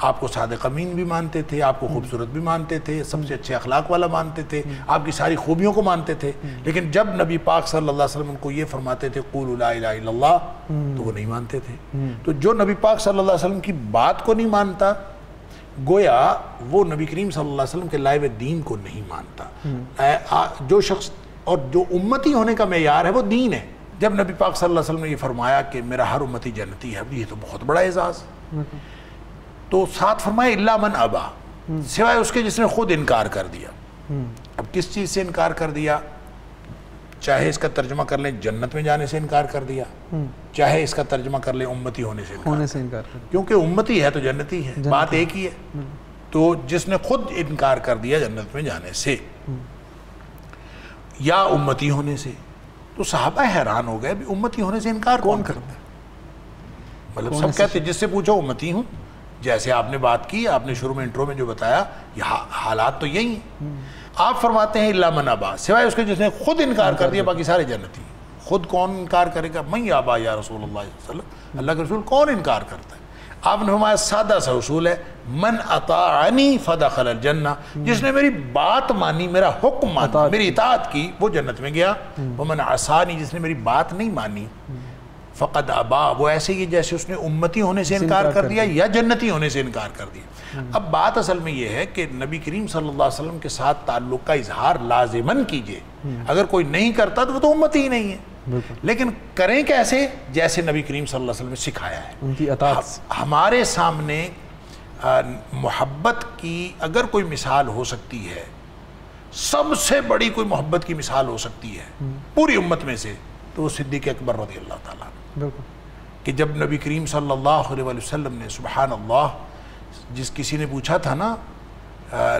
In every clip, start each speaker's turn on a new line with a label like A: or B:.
A: آپ کو صادق امین بھی مانتے تھے، آپ کو خوبصورت بھی مانتے تھے، سب سے اچھے اخلاق والا مانتے تھے، آپ کی ساری خوبیوں کو مانتے تھے، لیکن جب نبی پاک صلی اللہ علیہ وسلم ان کو یہ فرماتے تھے قولوا لا الہ الا اللہ تو وہ نہیں مانتے تھے۔ تو جو نبی پاک صلی اللہ علیہ وسلم کی بات کو نہیں مانتا گویا وہ نبی کریم صلی اللہ علیہ وسلم کے لائے ہوئے دین کو نہیں مانتا۔ جو شخص اور جو امتی ہونے کا معیار ہے وہ دین ہے۔ جب نبی پاک صلی اللہ علیہ وسلم نے یہ فرمایا کہ میرا ہر امتی جنتی ہے، یہ تو بہت بڑا اعزاز۔ تو ساتھ فرمایا الا من ابا، سوائے اس کے جس نے خود انکار کر دیا۔ اب کس چیز سے انکار کر دیا؟ چاہے اس کا ترجمہ کر لیں جنت میں جانے سے انکار کر دیا، چاہے اس کا ترجمہ کر لیں امتی ہونے سے انکار کر دیا، کیونکہ امتی ہے تو جنتی ہے، بات ایک ہی ہے۔ تو جس نے خود انکار کر دیا جنت میں جانے سے یا امتی ہونے سے، تو صحابہ حیران ہو گئے بھی امتی ہونے سے انکار کون کرتا ہے؟ مطلب سب کہتے جس سے پوچھو امتی ہوں، جیسے آپ نے بات کی، آپ نے شروع میں انٹرو میں جو بتایا، یہ حالات تو یہی ہیں۔ آپ فرماتے ہیں الا من ابا، سوائے اس کے جس نے خود انکار کر دیا، باقی سارے جنتی۔ خود کون انکار کرے گا؟ من یابا یا رسول اللہ صلی اللہ علیہ وسلم، اللہ کے رسول کون انکار کرتا ہے؟ آپ نے فرمایا سادہ سا اصول ہے، من اطاعنی فدخل الجنہ، جس نے میری بات مانی، میرا حکم مانا، میری اطاعت کی، وہ جنت میں گیا۔ ومن عصانی، جس نے میری بات نہیں مانی، فقد ابا، وہ ایسے ہی جیسے اس نے امتی ہونے سے انکار کر دیا یا جنتی ہونے سے انکار کر دیا۔ اب بات اصل میں یہ ہے کہ نبی کریم صلی اللہ علیہ وسلم کے ساتھ تعلق کا اظہار لازماً کیجئے، اگر کوئی نہیں کرتا تو وہ تو امتی ہی نہیں ہے، لیکن کریں کیسے؟ جیسے نبی کریم صلی اللہ علیہ وسلم نے سکھایا ہے۔
B: ان کی اطاعت
A: ہمارے سامنے محبت کی اگر کوئی مثال ہو سکتی ہے، سب سے بڑی کوئی محبت کی مثال ہو سکتی ہے پوری امت میں سے، تو وہ صدیق اکبر رضی اللہ تعالیٰ کہ جب نبی کریم صلی اللہ علیہ وسلم نے، سبحان اللہ، کسی نے پوچھا تھا نا،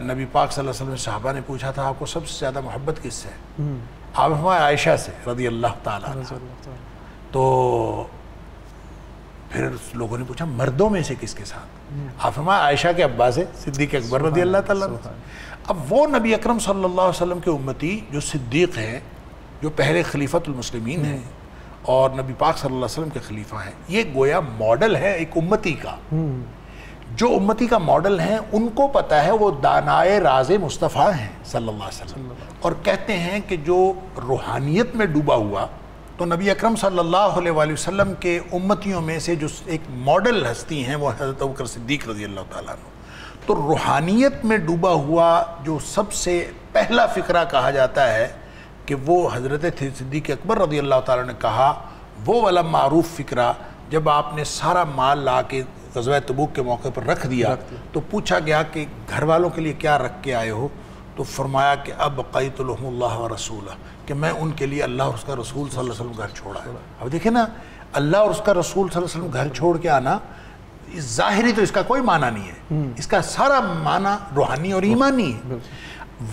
A: نبی پاک صلی اللہ علیہ وسلم صحابہ نے پوچھا تھا آپ کو سب سے زیادہ محبت کس سے ہے؟ آپ ہمارے عائشہ سے رضی اللہ تعالیٰ عنہ۔ تو پھر لوگوں نے پوچھا مردوں میں سے کس کے ساتھ؟ آپ ہمارے عائشہ کے ابا سے، صدیق اکبر رضی اللہ تعالیٰ عنہ۔ اب وہ نبی اکرم صلی اللہ علیہ وسلم کے امتی جو صدیق ہیں، جو پہلے خلیفۃ المسلمین ہیں اور نبی پاک صلی اللہ علیہ وسلم کے خلیفہ ہیں، یہ گویا ماڈل ہے ایک امتی کا۔ جو امتی کا ماڈل ہیں ان کو پتہ ہے وہ دانائے راز مصطفیٰ ہیں صلی اللہ علیہ وسلم، اور کہتے ہیں کہ جو روحانیت میں ڈوبا ہوا، تو نبی اکرم صلی اللہ علیہ وآلہ وسلم کے امتیوں میں سے جو ایک ماڈل ہستی ہیں وہ حضرت ابوبکر صدیق رضی اللہ تعالیٰ عنہ۔ تو روحانیت میں ڈوبا ہوا جو سب سے پہلا فقرہ کہا جاتا ہے کہ وہ حضرت صدیق اکبر رضی اللہ تعالیٰ نے کہا، وہ والا معروف فقرہ جب آپ نے سارا مال لا کے غزوہ تبوک کے موقع پر رکھ دیا تو پوچھا گیا کہ گھر والوں کے لیے کیا رکھ کے آئے ہو؟ تو فرمایا کہ ابقیت لهم اللہ و رسولہ، کہ میں ان کے لیے اللہ اور اس کا رسول صلی اللہ علیہ وسلم گھر چھوڑا ہے۔ اب دیکھیں نا، اللہ اور اس کا رسول صلی اللہ علیہ وسلم گھر چھوڑ کے آنا، ظاہری تو اس کا کوئی معنی نہیں ہے، اس کا سارا معنی روحانی اور ایمانی ہے۔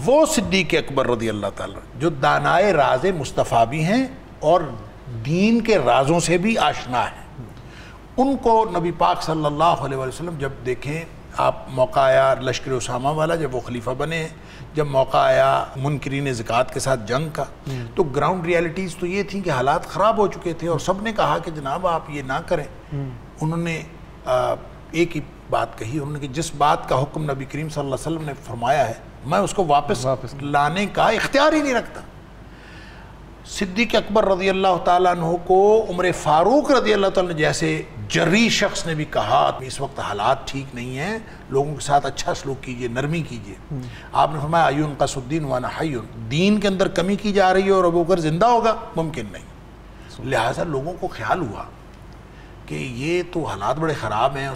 A: وہ صدیق اکبر رضی اللہ تعالیٰ جو دانائے راز مصطفیٰ بھی ہیں اور دین کے رازوں سے بھی آشنا ہیں، ان کو نبی پاک صلی اللہ علیہ وسلم جب دیکھیں، آپ موقع آیا لشکر اسامہ والا جب وہ خلیفہ بنے، جب موقع آیا منکرین زکوٰۃ کے ساتھ جنگ کا، تو گراؤنڈ ریالٹیز تو یہ تھیں کہ حالات خراب ہو چکے تھے اور سب نے کہا کہ جناب آپ یہ نہ کریں۔ انہوں نے ایک ہی بات کہی، انہوں نے کہ جس بات کا حکم نبی کریم صلی اللہ علیہ وسلم نے فرمایا ہے میں اس کو واپس لانے کا اختیار ہی نہیں رکھتا۔ صدیق اکبر رضی اللہ تعالیٰ عنہ کو عمر فاروق رضی اللہ تعالیٰ عنہ جیسے جری شخص نے بھی کہا اس وقت حالات ٹھیک نہیں ہیں، لوگوں کے ساتھ اچھا سلوک کیجئے، نرمی کیجئے۔ آپ نے فرمایا اینقص الدین وانا حی، دین کے اندر کمی کی جا رہی ہے اور ابوبکر زندہ ہوگا، ممکن نہیں۔ لہٰذا لوگوں کو خیال ہوا کہ یہ تو حالات بڑے خراب ہیں اور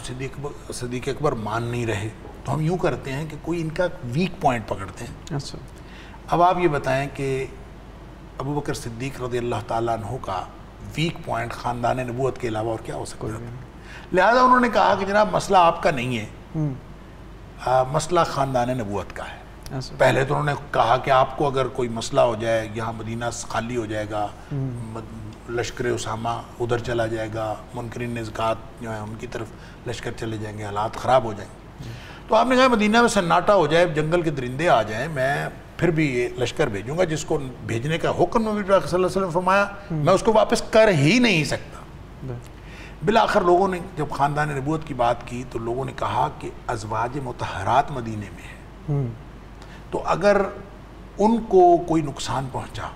A: صدیق اکبر مان نہیں رہے، تو ہم یوں کرتے ہیں کہ کوئی ان کا ویک پوائنٹ پکڑتے ہیں۔ اب آپ یہ بتائیں کہ ابوبکر صدیق رضی اللہ تعالیٰ عنہ کا ویک پوائنٹ خاندان نبوت کے علاوہ اور کیا ہو سکتا ہے؟ لہذا انہوں نے کہا کہ جناب مسئلہ آپ کا نہیں ہے، مسئلہ خاندان نبوت کا ہے۔ پہلے تو انہوں نے کہا کہ آپ کو اگر کوئی مسئلہ ہو جائے، یہاں مدینہ خالی ہو جائے گا، لشکر اسامہ ادھر چلا جائے گا، منکرین زکوٰۃ جو ہیں ان کی طرف لشکر چلے جائیں گے، حالات خراب ہو جائیں گے، تو آپ نے کہا مدینہ میں سناٹا ہو جائے، جنگل کے درندے آ جائیں، میں پھر بھی یہ لشکر بھیجوں گا جس کو بھیجنے کا حکم نبی صلی اللہ علیہ وسلم فرمایا، میں اس کو واپس کر ہی نہیں سکتا۔ بالآخر لوگوں نے جب خاندان نبوت کی بات کی تو لوگوں نے کہا کہ ازواج مطہرات مدینے میں ہیں، تو اگر ان کو کوئی نقصان پہنچا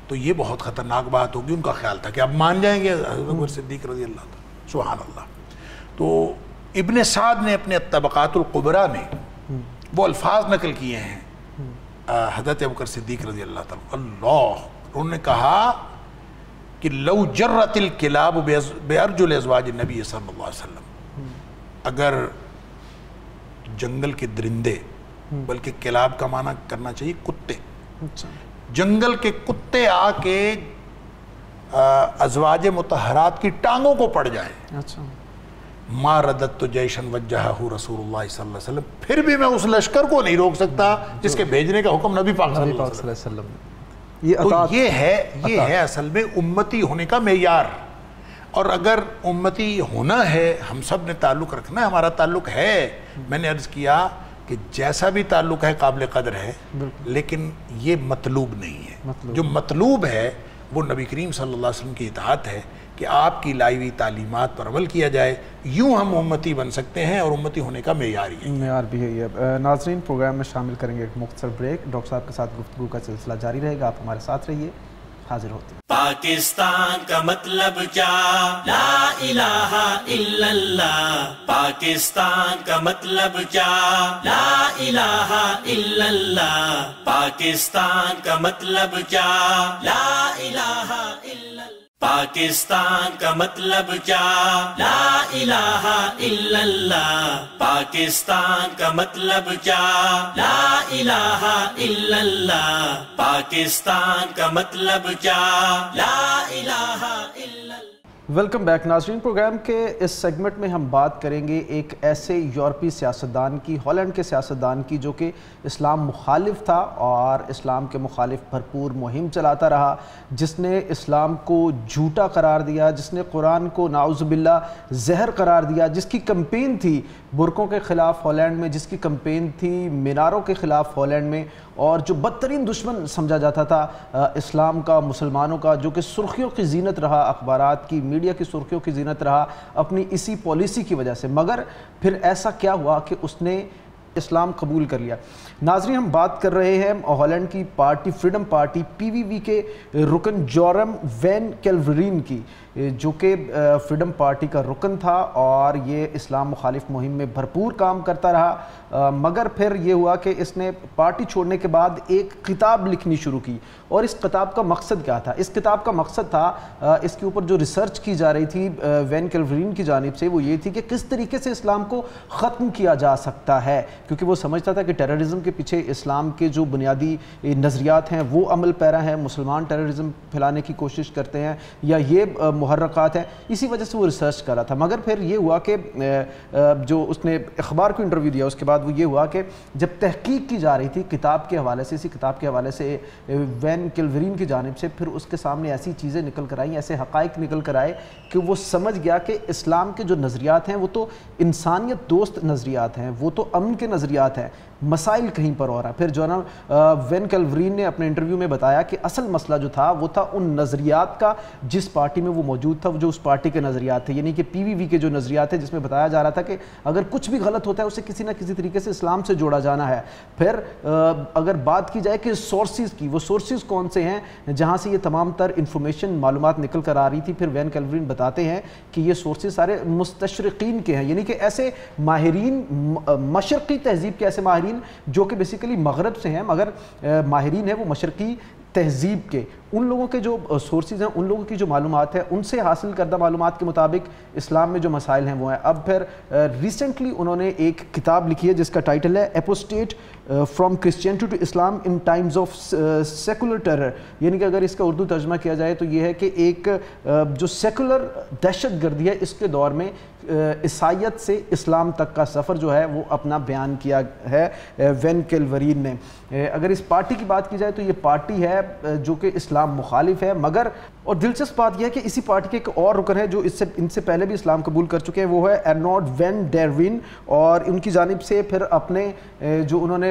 A: تو یہ بہت خطرناک بات ہوگی. ان کا خیال تھا کہ اب مان جائیں گے حضرت ابوبکر صدیق رضی اللہ عنہ. سبحان اللہ. تو ابن سعد نے اپنے طبقات القبرا میں وہ الفاظ نقل کیے ہیں حضرت ابوبکر صدیق رضی اللہ تعالیٰ انہوں نے کہا کہ لو جرت الکلاب بارجل ازواج النبی صلی اللہ علیہ وسلم، اگر جنگل کے درندے، بلکہ کلاب کا معنی کرنا چاہیے کتے، جنگل کے کتے آ کے ازواج مطہرات کی ٹانگوں کو پڑ جائیں، ما ردت تو جیشن وجہہ رسول اللہ صلی اللہ علیہ وسلم، پھر بھی میں اس لشکر کو نہیں روک سکتا جس کے بھیجنے کا حکم نبی پاک صلی اللہ علیہ وسلم. تو یہ ہے اصل میں امتی ہونے کا معیار. اور اگر امتی ہونا ہے، ہم سب نے تعلق رکھنا ہے، ہمارا تعلق ہے. میں نے عرض کیا کہ جیسا بھی تعلق ہے قابل قدر ہے، لیکن یہ مطلوب نہیں ہے. جو مطلوب ہے وہ نبی کریم صلی اللہ علیہ وسلم کی اطاعت ہے کہ آپ کی لائی ہوئی تعلیمات پر عمل کیا جائے. یوں ہم امتی بن سکتے ہیں، اور امتی ہونے کا معیار
B: بھی ہے یہ. ناظرین، پروگرام میں شامل کریں گے ایک مختصر بریک. ڈاکٹر صاحب کے ساتھ گفتگو کا سلسلہ جاری رہے گا، آپ ہمارے ساتھ رہیے. حاضر ہوتے ہیں.
C: پاکستان کا مطلب کیا؟ لا الہ الا اللہ. پاکستان کا مطلب کیا؟ لا الہ الا اللہ. پاکستان کا مطلب کیا؟ لا الہ الا اللہ. پاکستان کا مطلب کیا؟ لا الہ الا اللہ. پاکستان کا مطلب کیا؟ لا الہ الا اللہ. پاکستان کا مطلب کیا؟ لا الہ الا اللہ.
B: ویلکم بیک ناظرین. پروگرام کے اس سیگمنٹ میں ہم بات کریں گے ایک ایسے یورپی سیاستدان کی، ہالینڈ کے سیاستدان کی، جو کہ اسلام مخالف تھا اور اسلام کے مخالف بھرپور مہم چلاتا رہا، جس نے اسلام کو جھوٹا قرار دیا، جس نے قرآن کو نعوذ باللہ زہر قرار دیا، جس کی کمپین تھی برقعوں کے خلاف ہالینڈ میں، جس کی کمپین تھی میناروں کے خلاف ہالینڈ میں، اور جو بدترین دشمن سمجھا جاتا تھا اسلام کا، مسلمانوں کا، جو کہ سرخیوں کی زینت رہا، اخبارات کی، میڈیا کی سرخیوں کی زینت رہا اپنی اسی پالیسی کی وجہ سے. مگر پھر ایسا کیا ہوا کہ اس نے اسلام قبول کر لیا. ناظرین، ہم بات کر رہے ہیں ہالینڈ کی پارٹی فریڈم پارٹی PVV کے رکن جورم وین کیلورین کی، جو کہ فریڈم پارٹی کا رکن تھا اور یہ اسلام مخالف مہم میں بھرپور کام کرتا رہا. مگر پھر یہ ہوا کہ اس نے پارٹی چھوڑنے کے بعد ایک کتاب لکھنی شروع کی. اور اس کتاب کا مقصد کیا تھا؟ اس کتاب کا مقصد تھا، اس کے اوپر جو ریسرچ کی جا رہی تھی وین کیلورین کی جانب سے، وہ یہ تھی کہ کس طریقے سے اسلام کو ختم کیا جا سکتا ہے، کیونکہ وہ سمجھتا تھا کہ ٹیررزم کے پیچھے اسلام کے جو بنیادی نظریات ہیں وہ عمل پیرا ہیں، مسلمان ٹیررزم پھیلانے کی کوشش کرتے ہیں یا یہ محرکات ہیں. اسی وجہ سے وہ ریسرچ کر رہا تھا. مگر پھر یہ ہوا کہ جو اس نے اخبار کو انٹرویو دیا، اس کے بعد وہ یہ ہوا کہ جب تحقیق کی جا رہی تھی کتاب کے حوالے سے، اسی کتاب کے حوالے سے وین کیلورین کی جانب سے، پھر اس کے سامنے ایسی چیزیں نکل کر آئیں، ایسے حقائق نکل کر آئے کہ وہ سمجھ گیا کہ اسلام کے جو نظریات ہیں وہ تو انسانیت دوست نظریات ہیں، وہ تو امن کے نظریات ہیں، مسائل کہیں پر اور ہیں. پھر جو ہے نا وین کیلورین نے اپنے انٹرویو میں بتایا کہ اصل مسئلہ جو تھا وہ تھا ان نظریات کا جس پارٹی میں وہ موجود تھا، جو اس پارٹی کے نظریات تھے، یعنی کہ PVV کے جو نظریات ہیں، جس میں بتایا جا رہا تھا کہ اگر کچھ بھی غلط ہوتا ہے اسے کسی نہ کسی طریقے سے اسلام سے جوڑا جانا ہے. پھر اگر بات کی جائے کہ سورسز کی، وہ سورسز کون سے ہیں جہاں سے یہ تمام تر انفارمیشن، معلومات نکل کر آ رہی تھی، پھر وین کیلورین بتاتے ہیں کہ یہ سورسز سارے مستشرقین کے ہیں، یعنی کہ ایسے ماہرین، مشرقی تہذیب کے ایسے ماہرین جو کہ بیسیکلی مغرب سے ہیں، مگر ماہرین ہیں وہ مشرقی تہذیب کے، ان لوگوں کے جو سورسز ہیں، ان لوگوں کی جو معلومات ہیں، ان سے حاصل کردہ معلومات کے مطابق اسلام میں جو مسائل ہیں وہ ہیں. اب پھر ریسنٹلی انہوں نے ایک کتاب لکھی ہے جس کا ٹائٹل ہے apostate from Christianity to Islam in times of secular terror, یعنی کہ اگر اس کا اردو ترجمہ کیا جائے تو یہ ہے کہ ایک جو سیکولر دہشت گردی ہے اس کے دور میں عیسائیت سے اسلام تک کا سفر جو ہے وہ اپنا بیان کیا ہے وین کیلورین نے۔ اگر اس پارٹی کی بات کی جائے تو یہ پارٹی ہے جو کہ اسلام مخالف ہے، مگر اور دلچسپ بات یہ ہے کہ اسی پارٹی کے ایک اور رکن ہے جو ان سے پہلے بھی اسلام قبول کر چکے ہیں، وہ ہے ارنولڈ وین ڈیر وین، اور ان کی جانب سے پھر اپنے جو انہوں نے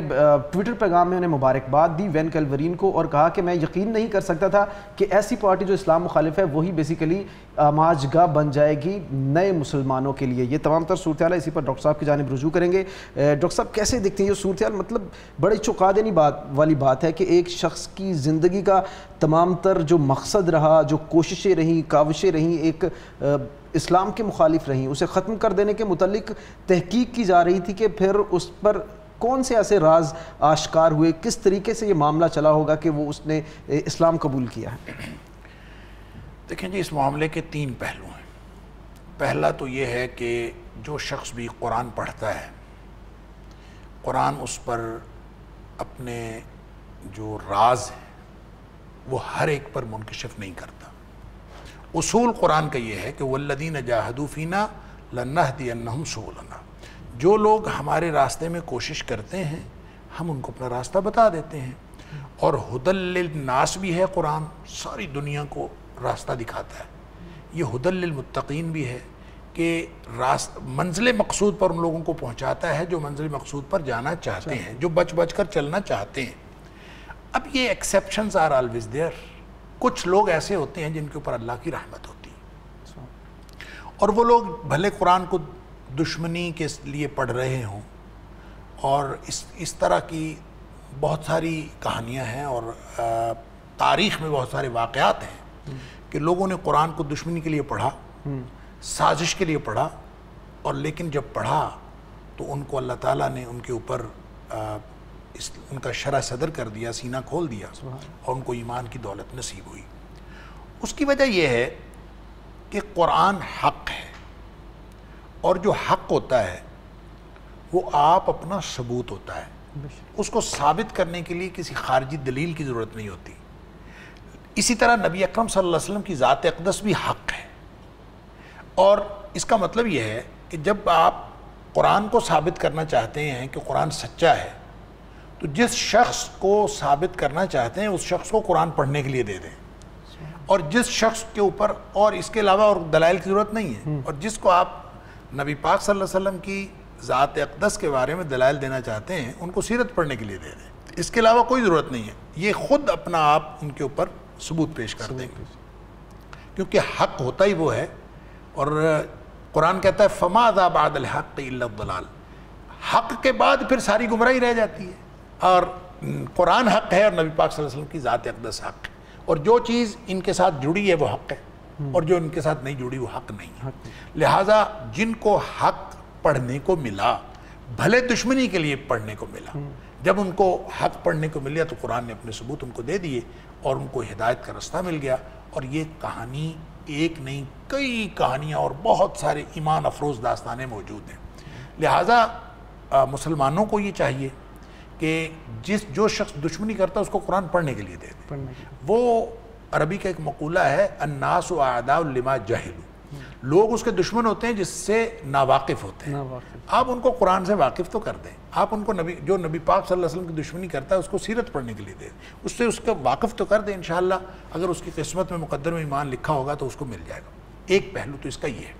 B: ٹویٹر پیغام میں انہیں مبارکباد دی وین کیلورین کو، اور کہا کہ میں یقین نہیں کر سکتا تھا کہ ایسی پارٹی جو اسلام مخالف ہے وہی بیسیکلی آماج گاہ بن جائے گی نئے مسلمانوں کے لیے۔ یہ تمام تر صورتحال ہے، اسی پر ڈاکٹر صاحب کی جانب رجوع کریں گے۔ ڈاکٹر صاحب کیسے دیکھتے ہیں یہ صورتحال؟ مطلب بڑی چونکا دینے والی بات ہے کہ ایک شخص کی زندگی کا تمام تر جو مقصد رہا، جو کوششیں رہیں، کاوشیں رہیں، ایک اسلام کے مخالف رہیں، اسے ختم کر دینے کے متعلق تحقیق کی جا رہی تھی کہ پھر اس پر کون سے ایسے راز آشکار ہوئے، کس طریقے سے یہ معاملہ چلا ہوگا کہ وہ اس نے اسلام قبول کیا ہے؟
A: دیکھیں جی، اس معاملے کے 3 پہلو ہیں۔ پہلا تو یہ ہے کہ جو شخص بھی قرآن پڑھتا ہے، قرآن اس پر اپنے جو راز ہیں وہ ہر ایک پر منکشف نہیں کرتا۔ اصول قرآن کا یہ ہے کہ وَالَّذِينَ جَاهَدُوا فِينَا لَنَّهْدِيَنَّهُمْ سُبُلَنَا، جو لوگ ہمارے راستے میں کوشش کرتے ہیں ہم ان کو اپنا راستہ بتا دیتے ہیں۔ اور ہدی للناس بھی ہے قرآن، ساری دنیا کو راستہ دکھاتا ہے۔ یہ ہدی للمتقین بھی ہے کہ منزل مقصود پر ان لوگوں کو پہنچاتا ہے جو منزل مقصود پر جانا چاہتے ہیں، جو بچ بچ کر چلنا چاہتے ہیں۔ اب یہ ایکسیپشنز آر آلویز دیئر، کچھ لوگ ایسے ہوتے ہیں جن کے اوپر اللہ کی رحمت ہوتی ہے، اور وہ لوگ بھلے قرآن کو دشمنی کے لیے پڑھ رہے ہوں، اور اس طرح کی بہت ساری کہانیاں ہیں اور تاریخ میں بہت سارے واقعات ہیں کہ لوگوں نے قرآن کو دشمنی کے لیے پڑھا، سازش کے لیے پڑھا، اور لیکن جب پڑھا تو ان کو اللہ تعالیٰ نے ان کے اوپر ان کا شرح صدر کر دیا، سینہ کھول دیا، اور ان کو ایمان کی دولت نصیب ہوئی۔ اس کی وجہ یہ ہے کہ قرآن حق ہے، اور جو حق ہوتا ہے وہ آپ اپنا ثبوت ہوتا ہے، اس کو ثابت کرنے کے لیے کسی خارجی دلیل کی ضرورت نہیں ہوتی۔ اسی طرح نبی اکرم صلی اللہ علیہ وسلم کی ذات اقدس بھی حق ہے، اور اس کا مطلب یہ ہے کہ جب آپ قرآن کو ثابت کرنا چاہتے ہیں کہ قرآن سچا ہے، تو جس شخص کو ثابت کرنا چاہتے ہیں اس شخص کو قرآن پڑھنے کے لیے دے دیں، اور جس شخص کے اوپر اور اس کے علاوہ اور دلائل کی ضرورت نہیں ہے، اور جس کو آپ نبی پاک صلی اللہ علیہ وسلم کی ذات اقدس کے بارے میں دلائل دینا چاہتے ہیں ان کو سیرت پڑھنے کے لیے دے دیں، اس کے علاوہ کوئی ضرورت نہیں ہے، یہ خود اپنا آپ ان کے اوپر ثبوت پیش کر دیں گے، کیونکہ حق ہوتا ہی وہ ہے۔ اور قرآن کہتا ہے فَمَاذَا بَعْدَ الْحَقِّ إِلَّا الضَّلَالُ، حق کے بعد پھر ساری گمراہی رہ جاتی ہے، اور قرآن حق ہے اور نبی پاک صلی اللہ علیہ وسلم کی ذات اقدس حق ہے، اور جو چیز ان کے ساتھ جڑی ہے وہ حق ہے، اور جو ان کے ساتھ نہیں جڑی وہ حق نہیں ہے۔ لہٰذا جن کو حق پڑھنے کو ملا، بھلے دشمنی کے لیے پڑھنے کو ملا، جب ان کو حق پڑھنے کو مل گیا تو قرآن نے اپنے ثبوت ان کو دے دیے، اور ان کو ہدایت کا رستہ مل گیا۔ اور یہ کہانی ایک نہیں، کئی کہانیاں اور بہت سارے ایمان افروز داستانیں موجود ہیں۔ لہٰذا مسلمانوں کو یہ چاہیے کہ جو شخص دشمنی کرتا ہے اس کو قرآن پڑھنے کے لیے دے دے۔ وہ عربی کا ایک مقولہ ہے الناس اعداء لما جہلوا، لوگ اس کے دشمن ہوتے ہیں جس سے ناواقف ہوتے ہیں، آپ ان کو قرآن سے واقف تو کر دیں، آپ ان کو جو نبی پاک صلی اللہ علیہ وسلم کی دشمنی کرتا ہے اس کو سیرت پڑھنے کے لیے دیں، اس سے اس کا واقف تو کر دیں، انشاءاللہ اگر اس کی قسمت میں مقدر میں ایمان لکھا ہوگا تو اس کو مل جائے گا۔ ایک پہلو تو اس کا یہ ہے۔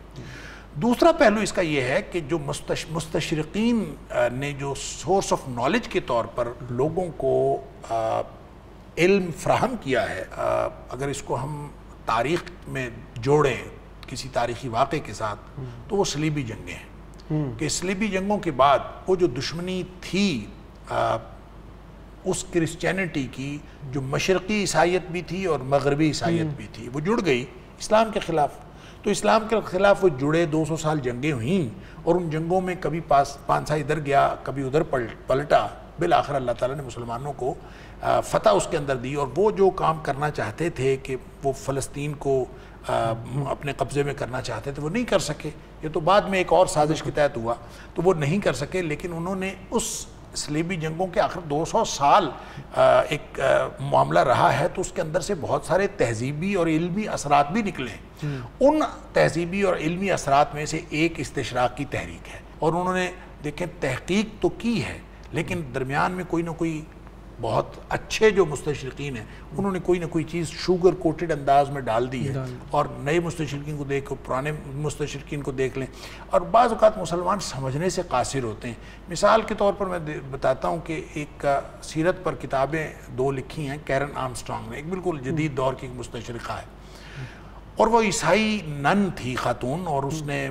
A: دوسرا پہلو اس کا یہ ہے کہ جو مستشرقین نے جو سورس آف نالج کے طور پر لوگوں کو علم فراہم کیا ہے، اگر اس کو ہم تاریخ میں جوڑیں کسی تاریخی واقعے کے ساتھ تو وہ صلیبی جنگیں ہیں، کہ صلیبی جنگوں کے بعد وہ جو دشمنی تھی اس کرسچینٹی کی، جو مشرقی عیسائیت بھی تھی اور مغربی عیسائیت بھی تھی، وہ جڑ گئی اسلام کے خلاف۔ تو اسلام کے خلاف وہ جڑے 200 سال جنگیں ہوئیں، اور ان جنگوں میں کبھی پانسا ادھر گیا کبھی ادھر پلٹا، بالآخر اللہ تعالیٰ نے مسلمانوں کو فتح اس کے اندر دی، اور وہ جو کام کرنا چاہتے تھے کہ وہ فلسطین کو اپنے قبضے میں کرنا چاہتے تھے وہ نہیں کر سکے، یہ تو بعد میں ایک اور سازش کے تحت ہوا تو وہ نہیں کر سکے، لیکن انہوں نے اس صلیبی جنگوں کے آخر 200 سال ایک معاملہ رہا ہے، تو اس کے اندر سے بہت سارے تہذیبی اور علمی اثرات بھی نکلے ہیں۔ ان تہذیبی اور علمی اثرات میں سے ایک استشراق کی تحریک ہے، اور انہوں نے دیکھیں تحقیق تو کی ہے لیکن درمیان میں کوئی نہ کوئی بہت اچھے جو مستشرقین ہیں انہوں نے کوئی نہ کوئی چیز شوگر کوٹڈ انداز میں ڈال دی ہے، اور نئے مستشرقین کو دیکھ پرانے مستشرقین کو دیکھ لیں، اور بعض اوقات مسلمان سمجھنے سے قاصر ہوتے ہیں۔ مثال کے طور پر میں بتاتا ہوں کہ ایک سیرت پر کتابیں 2 لکھی ہیں کیرن آرمسٹرانگ نے، ایک بالکل جدید دور کی ایک مستشرقہ ہے، اور وہ عیسائی نن تھی خاتون، اور اس نے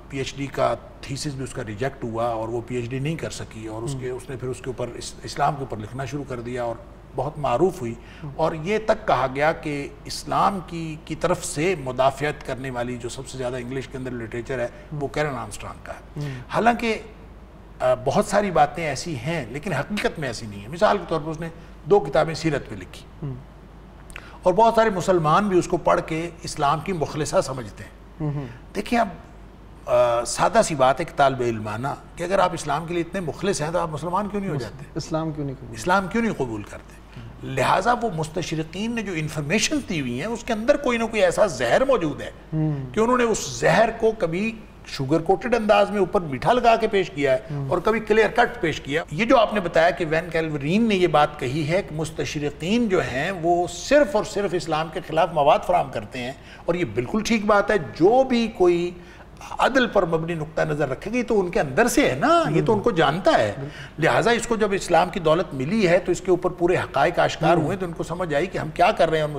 A: پی ایچ ڈی کا تھیسس بھی اس کا ریجیکٹ ہوا اور وہ پی ایچ ڈی نہیں کر سکی، اور اس نے پھر اس کے اوپر اسلام کے اوپر لکھنا شروع کر دیا اور بہت معروف ہوئی، اور یہ تک کہا گیا کہ اسلام کی طرف سے مدافعت کرنے والی جو سب سے زیادہ انگلش کے اندر لٹریچر ہے وہ کیرن آرمسٹرانگ کا ہے۔ حالانکہ بہت ساری باتیں ایسی ہیں لیکن حقیقت میں ایسی نہیں ہیں۔ مثال کے طور پر اس نے 2 کتابیں سیرت پہ لکھی، اور بہت سارے مسلمان بھی اس کو پڑھ کے اسلام کی مخلصہ سمجھتے ہیں۔ دیکھیں اب سادہ سی بات ہے کہ طالب علمانہ کہ اگر آپ اسلام کے لیے اتنے مخلص ہیں تو آپ مسلمان کیوں نہیں ہو جاتے؟ اسلام کیوں نہیں قبول کرتے؟ لہٰذا وہ مستشرقین نے جو انفارمیشن دی ہوئی ہیں اس کے اندر کوئی نہ کوئی ایسا زہر موجود ہے کہ انہوں نے اس زہر کو کبھی شوگر کوٹڈ انداز میں اوپر میٹھا لگا کے پیش کیا ہے اور کبھی کلیئر کٹ پیش کیا۔ یہ جو آپ نے بتایا کہ وین کیلورین نے یہ بات کہی ہے کہ مستشرقین جو ہیں وہ صرف اور صرف اسلام کے خلاف مواد فراہم کرتے ہیں، اور یہ بالکل ٹھیک بات ہے۔ جو بھی کوئی عدل پر مبنی نقطہ نظر رکھے گی تو ان کے اندر سے ہے نا، یہ تو ان کو جانتا ہے، لہٰذا اس کو جب اسلام کی دولت ملی ہے تو اس کے اوپر پورے حقائق آشکار ہوئے تو ان کو سمجھ آئی کہ ہم کیا کر رہے ہیں اور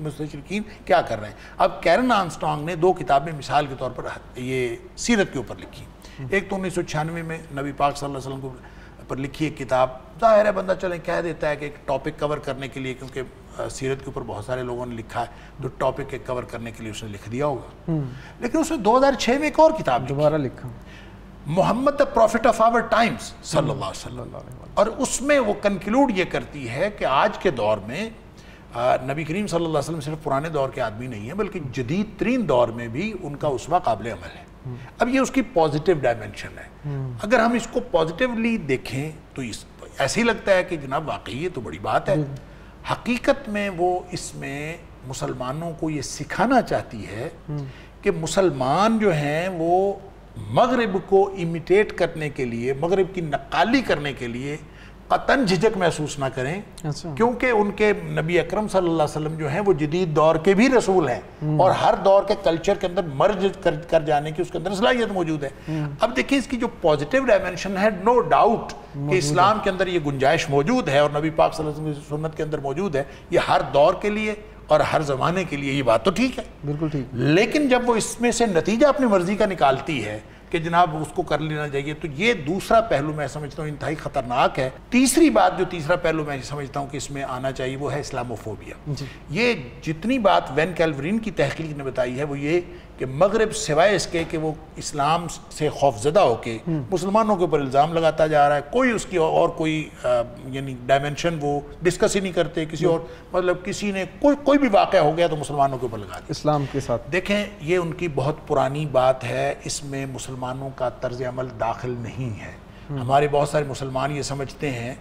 A: مستشرقین کیا کر رہے ہیں۔ اب کیرن آرمسٹرانگ نے 2 کتابیں مثال کے طور پر یہ سیرت کے اوپر لکھی، ایک تو 1996 میں نبی پاک صلی اللہ علیہ وسلم پر لکھی ایک کتاب، ظاہر ہے بندہ چلیں کہہ دیتا ہے کہ ایک ٹاپک کور کرنے کے لیے، کیونکہ سیرت کے اوپر بہت سارے لوگوں نے لکھا ہے تو ٹاپک کے کور کرنے کے لیے اس نے لکھ دیا ہوگا، لیکن اس نے 2006 میں ایک اور کتاب دوبارہ لکھا، محمد the prophet of our times صلی اللہ علیہ وسلم، اور اس میں وہ کنکلوڈ یہ کرتی ہے کہ آج کے دور میں نبی کریم صلی اللہ علیہ وسلم صرف پرانے دور کے آدمی نہیں ہیں بلکہ جدید ترین دور میں بھی ان کا اسوہ قابل عمل ہے۔ اب یہ اس کی پازیٹیو ڈائمنشن ہے، اگر ہم اس کو پازیٹیولی دیکھیں تو ایسے ہی لگتا ہے کہ جناب واقعی یہ تو بڑی بات ہے۔ حقیقت میں وہ اس میں مسلمانوں کو یہ سکھانا چاہتی ہے کہ مسلمان جو ہیں وہ مغرب کو امیٹیٹ کرنے کے لیے، مغرب کی نقالی کرنے کے لیے قطعاً جھجک محسوس نہ کریں، کیونکہ ان کے نبی اکرم صلی اللہ علیہ وسلم جو ہیں وہ جدید دور کے بھی رسول ہیں اور ہر دور کے کلچر کے اندر مرج کر جانے کی اس کے اندر صلاحیت موجود ہے۔ اب دیکھیں اس کی جو پازیٹیو ڈائمنشن ہے، نو ڈاؤٹ کہ اسلام کے اندر یہ گنجائش موجود ہے اور نبی پاک صلی اللہ علیہ وسلم کی سنت کے اندر موجود ہے، یہ ہر دور کے لیے اور ہر زمانے کے لیے یہ بات تو ٹھیک ہے، بالکل ٹھیک، لیکن جب وہ اس میں سے نتیجہ اپنی مرضی کا نکالتی ہے کہ جناب اس کو کر لینا چاہیے، تو یہ دوسرا پہلو میں سمجھتا ہوں انتہائی خطرناک ہے۔ تیسری بات جو تیسرا پہلو میں سمجھتا ہوں کہ اس میں آنا چاہیے وہ ہے اسلاموفوبیا۔ یہ جتنی بات وین کیلورین کی تحقیق نے بتائی ہے وہ یہ کہ مغرب سوائے اس کے کہ وہ اسلام سے خوف زدہ ہو کے مسلمانوں کے اوپر الزام لگاتا جا رہا ہے، کوئی اس کی اور کوئی یعنی ڈائمنشن وہ ڈسکس ہی نہیں کرتے، کسی اور مطلب کسی نے کوئی بھی واقعہ ہو گیا تو مسلمانوں کے اوپر لگا دیا اسلام کے ساتھ۔ دیکھیں یہ ان کی بہت پرانی بات ہے، اس میں مسلمانوں کا طرز عمل داخل نہیں ہے۔ ہمارے بہت سارے مسلمان یہ سمجھتے ہیں۔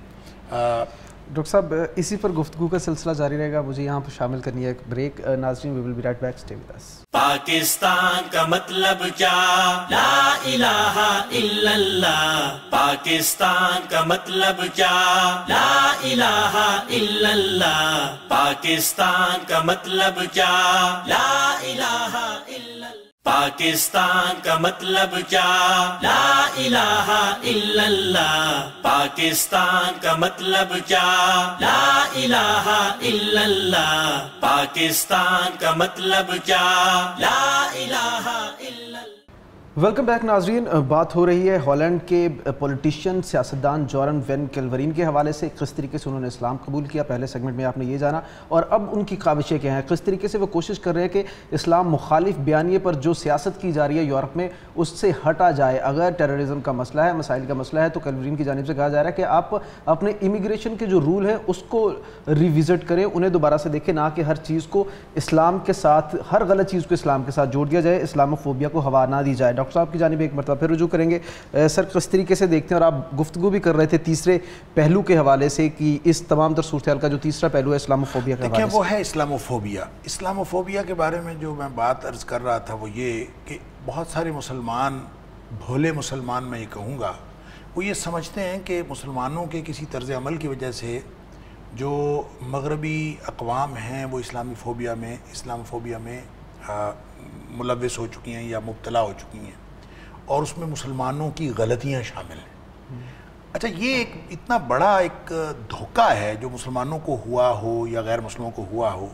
B: ڈاکٹر صاحب اسی پر گفتگو کا سلسلہ جاری رہے گا، مجھے یہاں پر شامل کرنی ہے ایک بریک۔ ناظرین we will be right back, stay with us۔
C: Pakistan کا مطلب کیا؟ لا الہ الا اللہ۔ پاکستان کا مطلب کیا؟ لا الہ الا اللہ۔ پاکستان کا مطلب کیا؟ لا الہ الا اللہ۔ پاکستان کا مطلب کیا؟ لا الہ الا اللہ۔ پاکستان کا مطلب کیا؟ لا الہ الا اللہ۔ پاکستان کا مطلب کیا؟ لا الہ الا اللہ۔
B: ویلکم بیک ناظرین، بات ہو رہی ہے ہالینڈ کے پولیٹیشین سیاستدان جورن وین کیلورین کے حوالے سے، کس طریقے سے انہوں نے اسلام قبول کیا۔ پہلے سیگمنٹ میں آپ نے یہ جانا، اور اب ان کی کاوشیں کیا ہیں، کس طریقے سے وہ کوشش کر رہے ہیں کہ اسلام مخالف بیانیے پر جو سیاست کی جا رہی ہے یورپ میں اس سے ہٹا جائے۔ اگر ٹیررزم کا مسئلہ ہے، مسائل کا مسئلہ ہے، تو کیلورین کی جانب سے کہا جا رہا ہے کہ آپ اپنے امیگریشن کے جو رول ہیں اس کو ریوزٹ کریں، انہیں دوبارہ سے دیکھیں، نہ کہ ہر چیز کو اسلام کے ساتھ، ہر غلط چیز کو اسلام کے ساتھ جوڑ دیا جائے، اسلاموفوبیا کو ہوا نہ دی جائے۔ ڈاکٹر صاحب کی جانب ایک مرتبہ پھر رجوع کریں گے. سر کس طریقے سے دیکھتے ہیں, اور آپ گفتگو بھی کر رہے تھے تیسرے پہلو کے حوالے سے کہ اس تمام تر صورتحال کا جو تیسرا پہلو ہے اسلاموفوبیا کا حوالے سے.
A: وہ ہے اسلاموفوبیا. اسلاموفوبیا کے بارے میں جو میں بات عرض کر رہا تھا وہ یہ کہ بہت سارے مسلمان, بھولے مسلمان میں یہ کہوں گا, وہ یہ سمجھتے ہیں کہ مسلمانوں کے کسی طرز عمل کی وجہ سے جو مغربی اقوام ہیں وہ اسلاموفوبیا میں ملوث ہو چکی ہیں یا مبتلا ہو چکی ہیں, اور اس میں مسلمانوں کی غلطیاں شامل ہیں. اچھا, یہ ایک اتنا بڑا ایک دھوکہ ہے جو مسلمانوں کو ہوا ہو یا غیر مسلموں کو ہوا ہو,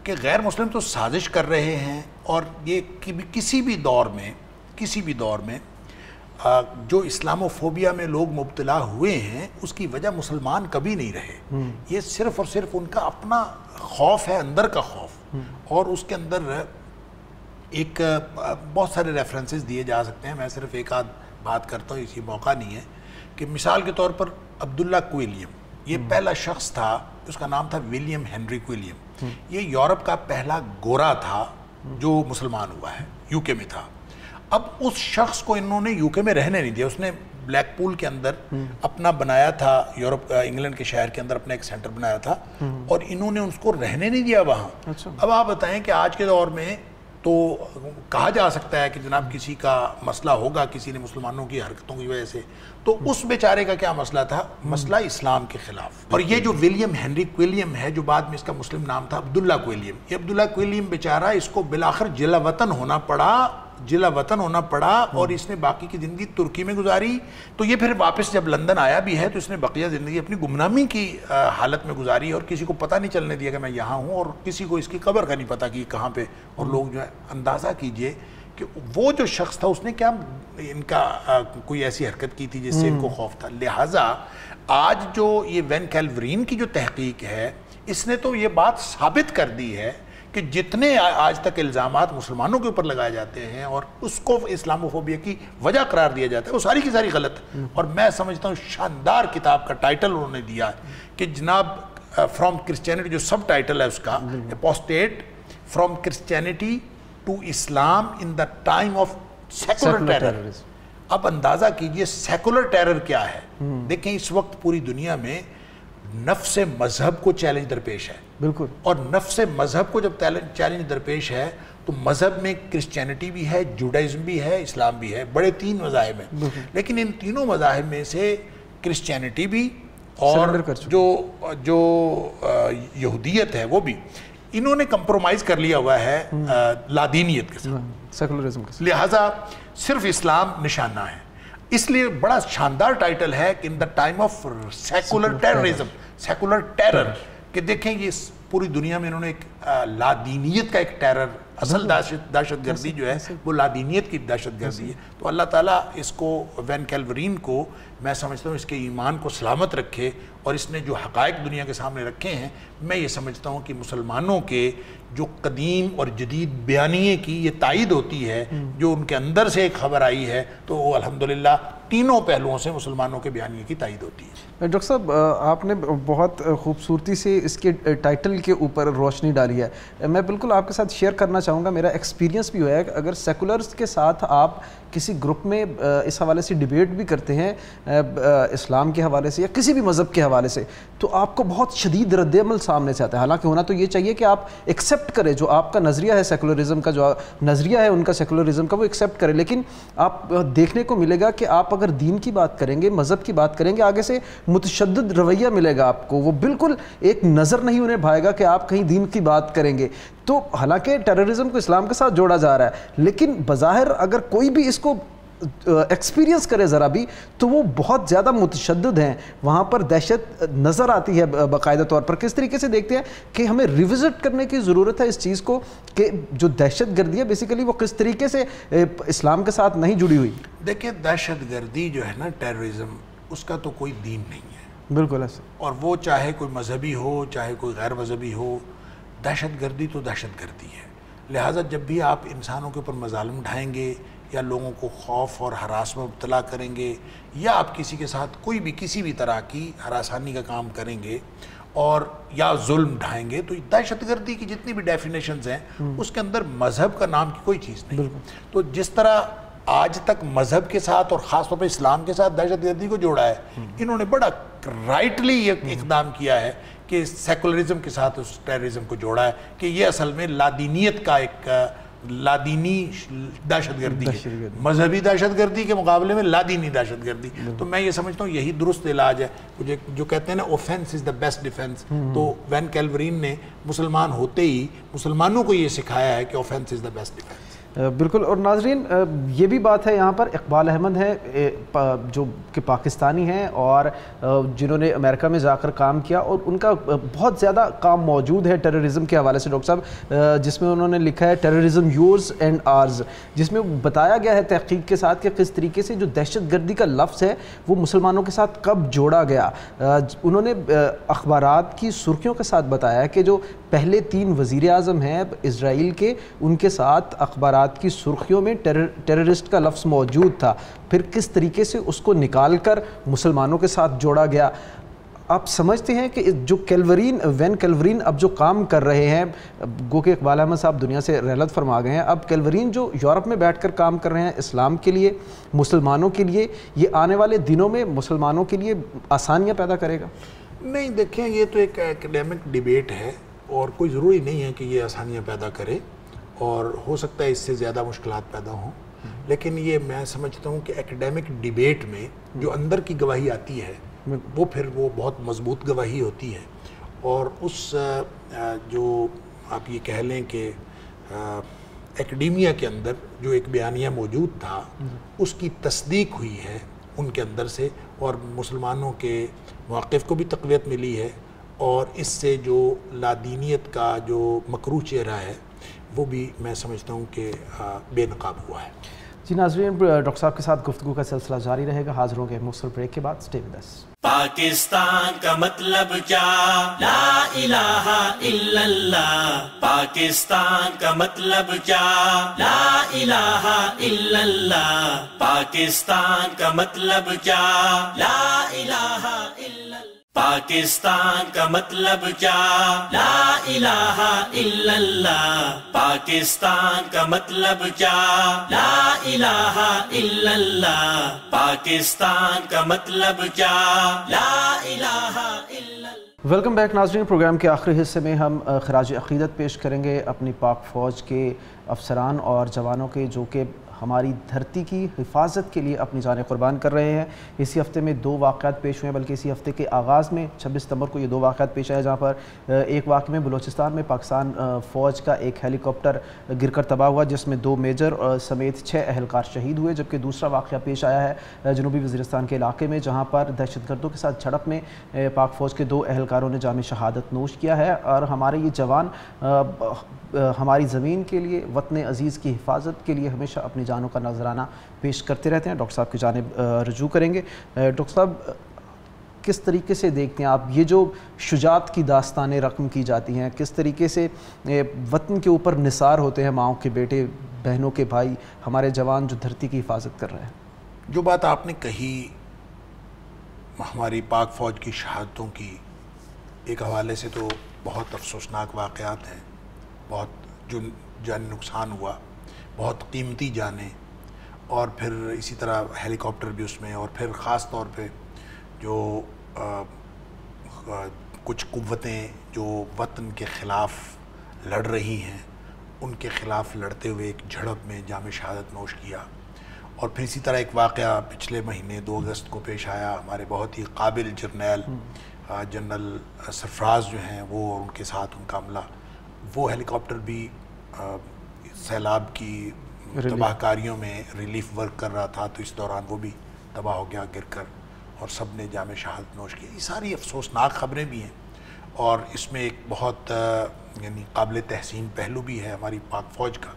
A: کہ غیر مسلم تو سازش کر رہے ہیں, اور یہ کسی بھی دور میں جو اسلاموفوبیا میں لوگ مبتلا ہوئے ہیں اس کی وجہ مسلمان کبھی نہیں رہے. یہ صرف اور صرف ان کا اپنا خوف ہے, اندر کا خوف, اور اس کے اندر ایک بہت سارے ریفرنسز دیے جا سکتے ہیں. میں صرف ایک آدھ بات کرتا ہوں, اسی موقع نہیں ہے, کہ مثال کے طور پر عبداللہ کویلیم, یہ پہلا شخص تھا, اس کا نام تھا ولیم ہنری کویلیم. یہ یورپ کا پہلا گورا تھا جو مسلمان ہوا ہے, یو کے میں تھا. اب اس شخص کو انہوں نے یو کے میں رہنے نہیں دیا. اس نے بلیک پول کے اندر اپنا بنایا تھا, انگلینڈ کے شہر کے اندر اپنا ایک سینٹر بنایا تھا, اور انہوں نے اس کو رہنے نہیں دیا وہاں. اب آپ بتائیں کہ آج کے دور میں تو کہا جا سکتا ہے کہ جناب کسی کا مسئلہ ہوگا, کسی نے مسلمانوں کی حرکتوں کی وجہ سے, تو اس بیچارے کا کیا مسئلہ تھا؟ مسئلہ اسلام کے خلاف. اور یہ جو ولیم ہنری کویلیم ہے, جو بعد میں اس کا مسلم نام تھا عبداللہ کویلیم, یہ عبداللہ کویلیم بیچارہ, اس کو بالآخر جلا وطن ہونا پڑا, اور اس نے باقی کی زندگی ترکی میں گزاری. تو یہ پھر واپس جب لندن آیا بھی ہے تو اس نے بقیہ زندگی اپنی گمنامی کی حالت میں گزاری, اور کسی کو پتہ نہیں چلنے دیا کہ میں یہاں ہوں, اور کسی کو اس کی قبر کا نہیں پتہ کہ کہاں پہ. اور لوگ جو ہے, اندازہ کیجئے کہ وہ جو شخص تھا اس نے کیا ان کا کوئی ایسی حرکت کی تھی جس سے ان کو خوف تھا. لہٰذا آج جو یہ وین کیلورین کی جو تحقیق ہے, اس نے تو یہ بات ثابت کر دی ہے کہ جتنے آج تک الزامات مسلمانوں کے اوپر لگائے جاتے ہیں اور اس کو اسلاموفوبیا کی وجہ قرار دیا جاتا ہے, وہ ساری کی ساری غلط. اور میں سمجھتا ہوں شاندار کتاب کا ٹائٹل انہوں نے دیا کہ جناب فرام کرسچینٹی, جو سب ٹائٹل ہے اس کا, apostate from Christianity to Islam in the time of secular terror. اب اندازہ کیجئے سیکولر ٹیرر کیا ہے. دیکھیں اس وقت پوری دنیا میں نفس مذہب کو چیلنج درپیش ہے. بالکل. اور نفس مذہب کو جب چیلنج درپیش ہے تو مذہب میں کرسچینٹی بھی ہے, جوڈائزم بھی ہے, اسلام بھی ہے. بڑے 3 مذاہب ہیں, لیکن ان تینوں مذاہب میں سے کرسچینٹی بھی اور جو یہودیت ہے وہ بھی, انہوں نے کمپرومائز کر لیا ہوا ہے لادینیت کے ساتھ, سیکولرزم کے ساتھ. لہٰذا صرف اسلام نشانہ ہے. اس لیے بڑا شاندار ٹائٹل ہے کہ in the time of secular terrorism, secular terror, کہ دیکھیں یہ پوری دنیا میں انہوں نے ایک لادینیت کا ایک ٹیرر, اصل دہشت گردی جو ہے وہ لادینیت کی دہشت گردی ہے. تو اللہ تعالیٰ اس کو, وین کیلورین کو, میں سمجھتا ہوں اس کے ایمان کو سلامت رکھے, اور اس نے جو حقائق دنیا کے سامنے رکھے ہیں, میں یہ سمجھتا ہوں کہ مسلمانوں کے جو قدیم اور جدید بیانیے کی یہ تائید ہوتی ہے, جو ان کے اندر سے ایک خبر آئی ہے, تو وہ الحمدللہ تینوں پہلوؤں سے مسلمانوں کے بیانیے کی تائید ہوتی ہے.
B: ڈاکٹر صاحب, آپ نے بہت خوبصورتی سے اس کے ٹائٹل کے اوپر روشنی ڈالی ہے. میں بالکل آپ کے ساتھ شیئر کرنا چاہوں گا, میرا ایکسپیرینس بھی ہوا ہے کہ اگر سیکولرز کے ساتھ آپ کسی گروپ میں اس حوالے سے ڈیبیٹ بھی کرتے ہیں اسلام کے حوالے سے یا کسی بھی مذہب کے حوالے سے, تو آپ کو بہت شدید رد عمل سامنے سے آتا ہے. حالانکہ ہونا تو یہ چاہیے کہ آپ ایکسیپٹ کریں جو آپ کا نظریہ ہے سیکولرزم کا, جو نظریہ ہے ان کا سیکولرزم کا, وہ ایکسیپٹ کریں. لیکن آپ دیکھنے کو ملے گا کہ آپ اگر دین کی بات کریں گے, مذہب کی بات کریں گے, آگے سے متشدد رویہ ملے گا آپ کو. وہ بالکل ایک نظر نہیں انہیں بھائے گا کہ آپ کہیں دین کی بات کریں گے. تو حالانکہ ٹیررزم کو اسلام کے ساتھ جوڑا جا رہا ہے, لیکن بظاہر اگر کوئی بھی اس کو ایکسپیرینس کرے ذرا بھی, تو وہ بہت زیادہ متشدد ہیں. وہاں پر دہشت نظر آتی ہے باقاعدہ طور پر. کس طریقے سے دیکھتے ہیں کہ ہمیں ریوزٹ کرنے کی ضرورت ہے اس چیز کو کہ جو دہشت گردی ہے بیسیکلی وہ کس طریقے سے اسلام کے ساتھ نہیں جڑی ہوئی.
A: دیکھیں دہشت گردی جو ہے نا, ٹیررزم, اس کا تو کوئی دین نہیں ہے.
B: بالکل ایسا.
A: اور وہ چاہے کوئی مذہبی ہو چاہے کوئی غیر مذہبی ہو, دہشت گردی تو دہشت گردی ہے. لہٰذا جب بھی آپ انسانوں کے اوپر مظالم اٹھائیں گے یا لوگوں کو خوف اور ہراس میں مبتلا کریں گے, یا آپ کسی کے ساتھ کوئی بھی کسی بھی طرح کی ہراسانی کا کام کریں گے اور یا ظلم ڈھائیں گے, تو دہشت گردی کی جتنی بھی ڈیفینیشنز ہیں اس کے اندر مذہب کا نام کی کوئی چیز نہیں. تو جس طرح آج تک مذہب کے ساتھ اور خاص طور پہ اسلام کے ساتھ دہشت گردی کو جوڑا ہے. انہوں نے بڑا رائٹلی یہ اقدام کیا ہے کہ سیکولرزم کے ساتھ اس ٹیررزم کو جوڑا ہے کہ یہ اصل میں لادینیت کا ایک لادینی دہشت گردی ہے, مذہبی دہشت گردی کے مقابلے میں لادینی دہشت گردی. تو میں یہ سمجھتا ہوں یہی درست علاج ہے. جو کہتے ہیں نا offence is the best defence, تو وین کیلورین نے مسلمان ہوتے ہی مسلمانوں کو یہ سکھایا ہے کہ offence is the best defence.
B: بالکل. اور ناظرین یہ بھی بات ہے یہاں پر, اقبال احمد ہے جو کہ پاکستانی ہیں اور جنہوں نے امریکہ میں جا کر کام کیا, اور ان کا بہت زیادہ کام موجود ہے ٹیررزم کے حوالے سے ڈاکٹر صاحب, جس میں انہوں نے لکھا ہے ٹیررزم یورز اینڈ آرز, جس میں بتایا گیا ہے تحقیق کے ساتھ کہ کس طریقے سے جو دہشت گردی کا لفظ ہے وہ مسلمانوں کے ساتھ کب جوڑا گیا. انہوں نے اخبارات کی سرخیوں کے ساتھ بتایا کہ جو پہلے 3 وزیر اعظم ہیں اسرائیل کے, ان کے ساتھ اخبارات کی سرخیوں میں ٹیررسٹ کا لفظ موجود تھا, پھر کس طریقے سے اس کو نکال کر مسلمانوں کے ساتھ جوڑا گیا. آپ سمجھتے ہیں کہ جو وین کیلورین اب جو کام کر رہے ہیں, گو کہ اقبال احمد صاحب دنیا سے رحلت فرما گئے ہیں, اب کیلورین جو یورپ میں بیٹھ کر کام کر رہے ہیں اسلام کے لیے, مسلمانوں کے لیے, یہ آنے والے دنوں میں مسلمانوں کے لیے آسانیاں پیدا کرے گا؟
A: نہیں, دیکھیں یہ تو ایک ایکڈیمک ڈیبیٹ ہے اور کوئی ضروری نہیں ہے کہ یہ آسانیاں پیدا کرے, اور ہو سکتا ہے اس سے زیادہ مشکلات پیدا ہوں. لیکن یہ میں سمجھتا ہوں کہ ایکڈیمک ڈیبیٹ میں جو اندر کی گواہی آتی ہے وہ پھر وہ بہت مضبوط گواہی ہوتی ہے, اور اس جو آپ یہ کہہ لیں کہ ایکڈیمیا کے اندر جو ایک بیانیہ موجود تھا اس کی تصدیق ہوئی ہے ان کے اندر سے, اور مسلمانوں کے موقف کو بھی تقویت ملی ہے, اور اس سے جو لادینیت کا جو مکروہ چہرہ ہے وہ بھی میں سمجھتا ہوں کہ بے نقاب ہوا ہے.
B: جی ناظرین, ڈاکٹر صاحب کے ساتھ گفتگو کا سلسلہ جاری رہے گا. حاضر ہوں گے مختصر بریک کے بعد. Stay with us.
C: پاکستان کا مطلب کیا؟ لا الہ الا اللہ. پاکستان کا مطلب کیا؟ لا الہ الا اللہ. پاکستان کا مطلب کیا؟ لا الہ الا اللہ. پاکستان کا مطلب کیا؟ لا الہ الا اللہ. پاکستان کا مطلب کیا؟ لا الہ الا اللہ. پاکستان کا مطلب کیا؟ لا الہ الا اللہ.
B: ویلکم بیک ناظرین. پروگرام کے آخری حصے میں ہم خراج عقیدت پیش کریں گے اپنی پاک فوج کے افسران اور جوانوں کے, جو کہ ہماری دھرتی کی حفاظت کے لیے اپنی جانیں قربان کر رہے ہیں. اسی ہفتے میں 2 واقعات پیش ہوئے ہیں, بلکہ اسی ہفتے کے آغاز میں 26 ستمبر کو یہ 2 واقعات پیش آئے, جہاں پر ایک واقعے میں بلوچستان میں پاکستان فوج کا ایک ہیلی کاپٹر گر کر تباہ ہوا, جس میں 2 میجر سمیت 6 اہلکار شہید ہوئے. جبکہ دوسرا واقعہ پیش آیا ہے جنوبی وزیرستان کے علاقے میں, جہاں پر دہشت گردوں کے ساتھ جھڑپ میں پاک فوج کے 2 اہلکاروں نے جام شہادت نوش کیا ہے. اور ہمارے یہ جوان ہماری زمین کے لیے, وطن عزیز کی حفاظت کے لیے ہمیشہ اپنی جانوں کا نذرانہ پیش کرتے رہتے ہیں. ڈاکٹر صاحب کی جانب رجوع کریں گے. ڈاکٹر صاحب, کس طریقے سے دیکھتے ہیں آپ یہ جو شجاعت کی داستانیں رقم کی جاتی ہیں, کس طریقے سے وطن کے اوپر نثار ہوتے ہیں ماؤں کے بیٹے, بہنوں کے بھائی, ہمارے جوان جو دھرتی کی حفاظت کر رہے ہیں؟
A: جو بات آپ نے کہی ہماری پاک فوج کی شہادتوں کی, ایک حوالے سے تو بہت افسوسناک واقعات ہیں, بہت جو جانی نقصان ہوا, بہت قیمتی جانیں, اور پھر اسی طرح ہیلی کاپٹر بھی اس میں, اور پھر خاص طور پہ جو کچھ قوتیں جو وطن کے خلاف لڑ رہی ہیں ان کے خلاف لڑتے ہوئے ایک جھڑپ میں جام شہادت نوش کیا. اور پھر اسی طرح ایک واقعہ پچھلے مہینے 2 اگست کو پیش آیا, ہمارے بہت ہی قابل جرنیل جنرل سرفراز جو ہیں وہ اور ان کے ساتھ ان کا عملہ, وہ ہیلی کاپٹر بھی سیلاب کی تباہ کاریوں میں ریلیف ورک کر رہا تھا, تو اس دوران وہ بھی تباہ ہو گیا گر کر, اور سب نے جام شہادت نوش کی. یہ ساری افسوسناک خبریں بھی ہیں, اور اس میں ایک بہت یعنی قابل تحسین پہلو بھی ہے ہماری پاک فوج کا.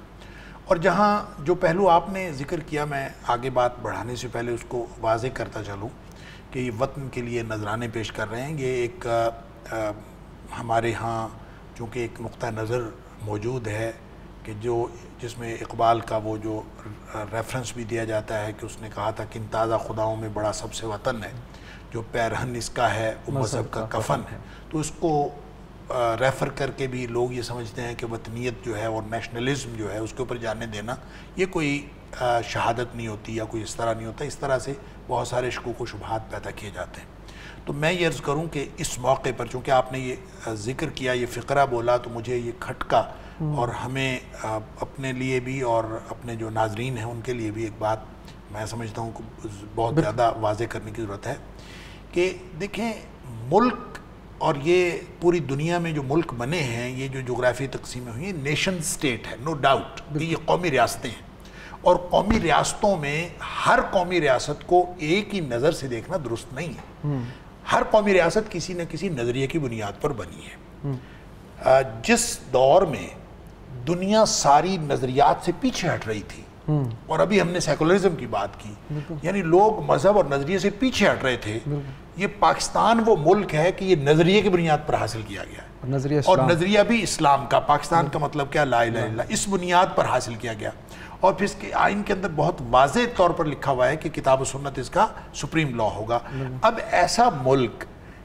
A: اور جہاں جو پہلو آپ نے ذکر کیا, میں آگے بات بڑھانے سے پہلے اس کو واضح کرتا چلوں کہ یہ وطن کے لیے نذرانے پیش کر رہے ہیں. یہ ایک ہمارے ہاں چونکہ ایک نقطہ نظر موجود ہے کہ جس میں اقبال کا وہ جو ریفرنس بھی دیا جاتا ہے کہ اس نے کہا تھا کہ ان تازہ خداؤں میں بڑا سب سے وطن ہے, جو پیرہن اس کا ہے وہ مذہب کا کفن ہے. تو اس کو ریفر کر کے بھی لوگ یہ سمجھتے ہیں کہ وطنیت جو ہے اور نیشنلزم جو ہے اس کے اوپر جانے دینا یہ کوئی شہادت نہیں ہوتی یا کوئی اس طرح نہیں ہوتا، اس طرح سے بہت سارے شکوک و شبہات پیدا کیے جاتے ہیں۔ تو میں یہ عرض کروں کہ اس موقع پر چونکہ آپ نے یہ ذکر کیا، یہ فقرہ بولا، تو مجھے یہ کھٹکا اور ہمیں اپنے لیے بھی اور اپنے جو ناظرین ہیں ان کے لیے بھی ایک بات میں سمجھتا ہوں کہ بہت زیادہ واضح کرنے کی ضرورت ہے کہ دیکھیں ملک اور یہ پوری دنیا میں جو ملک بنے ہیں، یہ جو جغرافی تقسیمیں ہوئی ہیں، نیشن سٹیٹ ہے، نو ڈاؤٹ کہ یہ قومی ریاستیں ہیں، اور قومی ریاستوں میں ہر قومی ریاست کو ایک ہی نظر سے دیکھنا درست نہیں ہے۔ ہر قومی ریاست کسی نہ کسی نظریے کی بنیاد پر بنی ہے۔ جس دور میں دنیا ساری نظریات سے پیچھے ہٹ رہی تھی، اور ابھی ہم نے سیکولرزم کی بات کی، یعنی لوگ مذہب اور نظریے سے پیچھے ہٹ رہے تھے، یہ پاکستان وہ ملک ہے کہ یہ نظریے کی بنیاد پر حاصل کیا گیا ہے، اور نظریہ بھی اسلام کا، پاکستان کا مطلب کیا، لا الہ الا اللہ، اس بنیاد پر حاصل کیا گیا۔ اور پھر اس کے آئین کے اندر بہت واضح طور پر لکھا ہوا ہے کہ کتاب و سنت اس کا سپریم لا ہوگا۔ اب ایسا ملک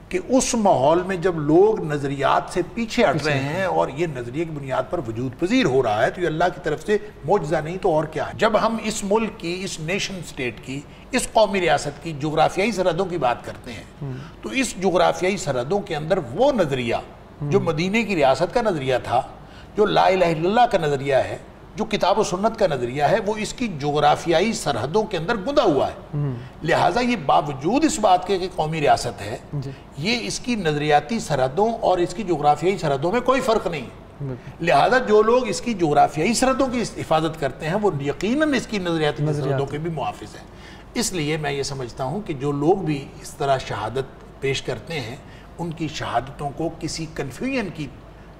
A: کہ اس ماحول میں جب لوگ نظریات سے پیچھے ہٹ رہے ہیں اور یہ نظریے کی بنیاد پر وجود پذیر ہو رہا ہے، تو یہ اللہ کی طرف سے معجزہ نہیں تو اور کیا ہے۔ جب ہم اس ملک کی، اس نیشن سٹیٹ کی، اس قومی ریاست کی جغرافیائی سرحدوں کی بات کرتے ہیں، تو اس جغرافیائی سرحدوں کے اندر وہ نظریہ جو مدینے کی ریاست کا نظریہ تھا، جو لا الہ الا اللہ کا نظریہ ہے، جو کتاب و سنت کا نظریہ ہے، وہ اس کی جغرافیائی سرحدوں کے اندر گدا ہوا ہے۔ لہٰذا یہ باوجود اس بات کے کہ قومی ریاست ہے، یہ اس کی نظریاتی سرحدوں اور اس کی جغرافیائی سرحدوں میں کوئی فرق نہیں ہے۔ لہٰذا جو لوگ اس کی جغرافیائی سرحدوں کی حفاظت کرتے ہیں، وہ یقیناً اس کی نظریاتی سرحدوں کے بھی محافظ ہیں۔ اس لیے میں یہ سمجھتا ہوں کہ جو لوگ بھی اس طرح شہادت پیش کرتے ہیں، ان کی شہادتوں کو کسی کنفیوژن کی